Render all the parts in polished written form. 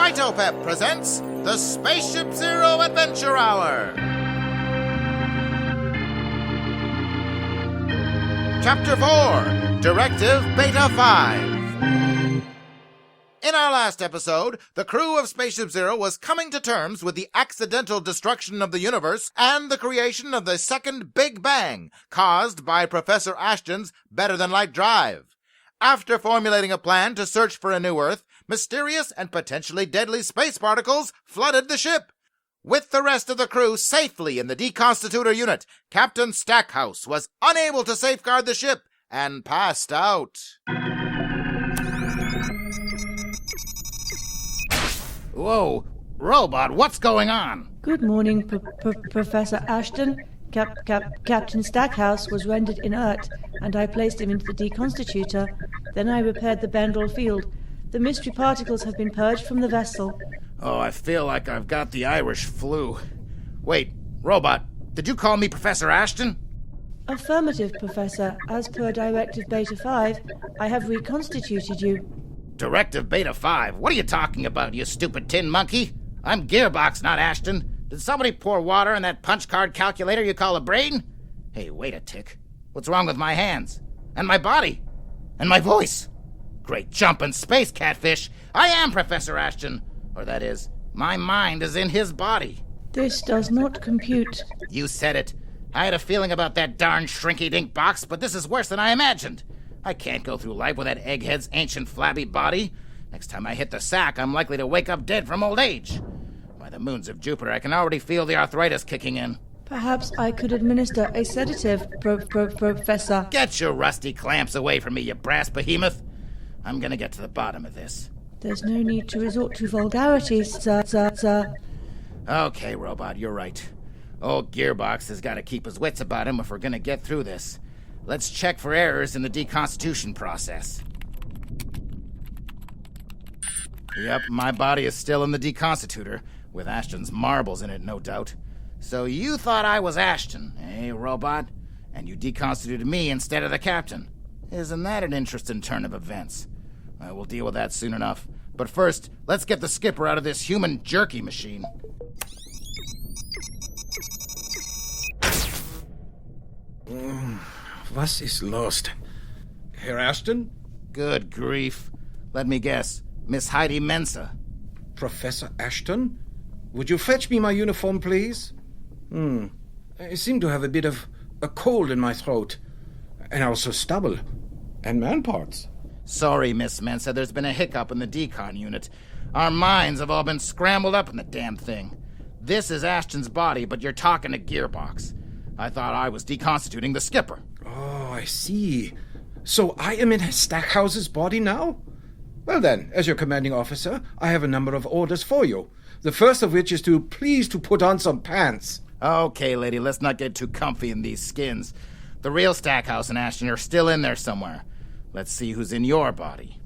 VitoPep presents the Spaceship Zero Adventure Hour. Chapter 4, Directive Beta 5. In our last episode, the crew of Spaceship Zero was coming to terms with the accidental destruction of the universe and the creation of the second Big Bang, caused by Professor Ashton's better-than-light drive. After formulating a plan to search for a new Earth, mysterious and potentially deadly space particles flooded the ship. With the rest of the crew safely in the deconstitutor unit, Captain Stackhouse was unable to safeguard the ship and passed out. Whoa, robot, what's going on? Good morning, Professor Ashton. Captain Stackhouse was rendered inert, and I placed him into the deconstitutor. Then I repaired the Bendel field. The mystery particles have been purged from the vessel. Oh, I feel like I've got the Irish flu. Wait, robot, did you call me Professor Ashton? Affirmative, Professor. As per Directive Beta 5, I have reconstituted you. Directive Beta 5? What are you talking about, you stupid tin monkey? I'm Gearbox, not Ashton. Did somebody pour water in that punch card calculator you call a brain? Hey, wait a tick. What's wrong with my hands? And my body? And my voice? Great jumpin' space catfish. I am Professor Ashton. Or that is, my mind is in his body. This does not compute. You said it. I had a feeling about that darn shrinky-dink box, but this is worse than I imagined. I can't go through life with that egghead's ancient flabby body. Next time I hit the sack, I'm likely to wake up dead from old age. By the moons of Jupiter, I can already feel the arthritis kicking in. Perhaps I could administer a sedative, Professor. Get your rusty clamps away from me, you brass behemoth. I'm gonna get to the bottom of this. There's no need to resort to vulgarities, sir. Okay, robot, you're right. Old Gearbox has got to keep his wits about him if we're gonna get through this. Let's check for errors in the deconstitution process. Yep, my body is still in the deconstitutor, with Ashton's marbles in it, no doubt. So you thought I was Ashton, eh, robot? And you deconstituted me instead of the captain. Isn't that an interesting turn of events? We'll deal with that soon enough. But first, let's get the skipper out of this human jerky machine. Was ist los? Herr Ashton? Good grief. Let me guess. Miss Heidi Mensa. Professor Ashton? Would you fetch me my uniform, please? I seem to have a bit of a cold in my throat. And also stubble. And man parts. Sorry, Miss Mensa, there's been a hiccup in the decon unit. Our minds have all been scrambled up in the damn thing. This is Ashton's body, but you're talking to Gearbox. I thought I was deconstituting the skipper. Oh, I see. So I am in Stackhouse's body now? Well then, as your commanding officer, I have a number of orders for you. The first of which is to please to put on some pants. Okay, lady, let's not get too comfy in these skins. The real Stackhouse and Ashton are still in there somewhere. Let's see who's in your body.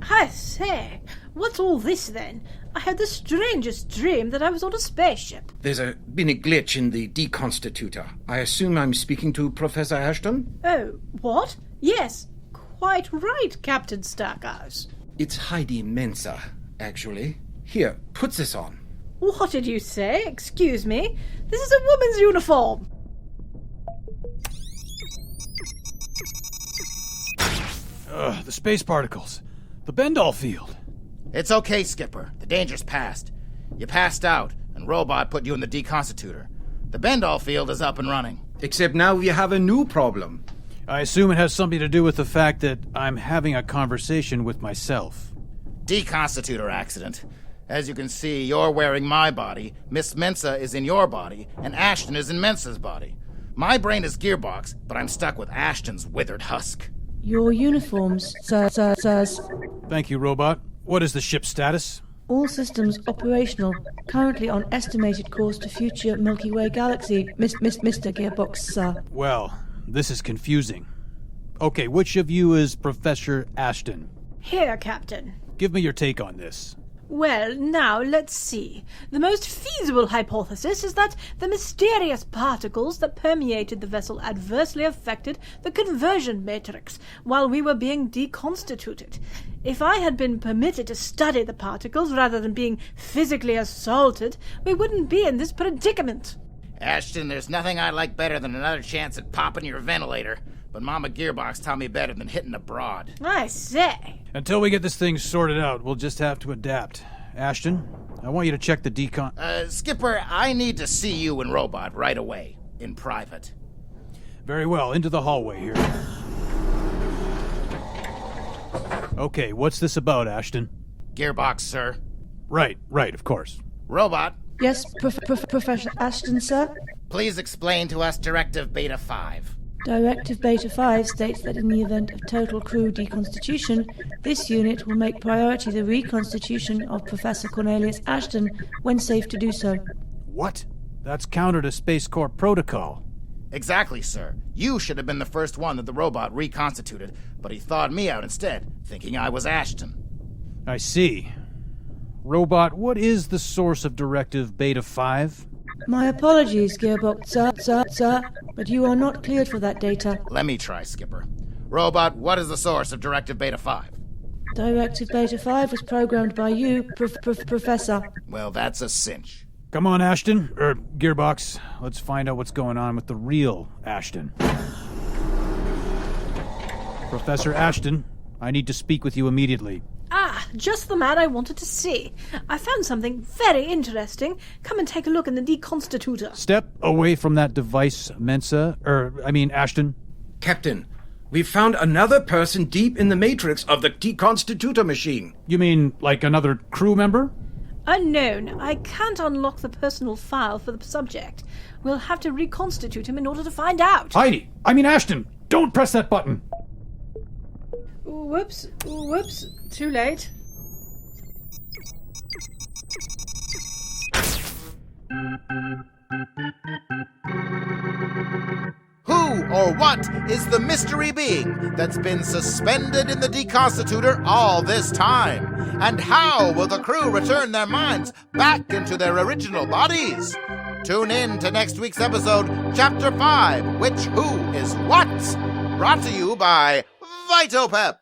I say, what's all this then? I had the strangest dream that I was on a spaceship. There's been a glitch in the deconstitutor. I assume I'm speaking to Professor Ashton? Oh, what? Yes, quite right, Captain Stackhouse. It's Heidi Mensa, actually. Here, put this on. What did you say? Excuse me. This is a woman's uniform. The space particles. The Bendel field. It's okay, Skipper. The danger's past. You passed out, and Robot put you in the deconstitutor. The Bendel field is up and running. Except now we have a new problem. I assume it has something to do with the fact that I'm having a conversation with myself. Deconstitutor accident. As you can see, you're wearing my body, Miss Mensa is in your body, and Ashton is in Mensa's body. My brain is Gearbox, but I'm stuck with Ashton's withered husk. Your uniforms, sirs. Thank you, Robot. What is the ship's status? All systems operational. Currently on estimated course to future Milky Way galaxy, Mr. Gearbox, sir. Well, this is confusing. Okay, which of you is Professor Ashton? Here, Captain. Give me your take on this. Well, now let's see. The most feasible hypothesis is that the mysterious particles that permeated the vessel adversely affected the conversion matrix while we were being deconstituted. If I had been permitted to study the particles rather than being physically assaulted, we wouldn't be in this predicament. Ashton, there's nothing I like better than another chance at popping your ventilator. But Mama Gearbox taught me better than hitting a broad. I say. Until we get this thing sorted out, we'll just have to adapt. Ashton, I want you to check the Skipper, I need to see you and Robot right away. In private. Very well, into the hallway here. Okay, what's this about, Ashton? Gearbox, sir. Right, of course. Robot. Yes, Professor Ashton, sir? Please explain to us Directive Beta 5. Directive Beta 5 states that in the event of total crew deconstitution, this unit will make priority the reconstitution of Professor Cornelius Ashton when safe to do so. What? That's counter to Space Corps protocol. Exactly, sir. You should have been the first one that the robot reconstituted, but he thawed me out instead, thinking I was Ashton. I see. Robot, what is the source of Directive Beta 5? My apologies, Gearbox, sir, but you are not cleared for that data. Let me try, Skipper. Robot, what is the source of Directive Beta 5? Directive Beta 5 was programmed by you, Professor. Well, that's a cinch. Come on, Ashton. Gearbox. Let's find out what's going on with the real Ashton. Professor Ashton, I need to speak with you immediately. Ah, just the man I wanted to see. I found something very interesting. Come and take a look in the deconstitutor. Step away from that device, Mensa. Ashton. Captain, we found another person deep in the matrix of the deconstitutor machine. You mean like another crew member? Unknown. I can't unlock the personal file for the subject. We'll have to reconstitute him in order to find out. Ashton, don't press that button. Whoops. Too late. Who or what is the mystery being that's been suspended in the deconstitutor all this time? And how will the crew return their minds back into their original bodies? Tune in to next week's episode, Chapter 5, Which Who is What? Brought to you by VitoPep.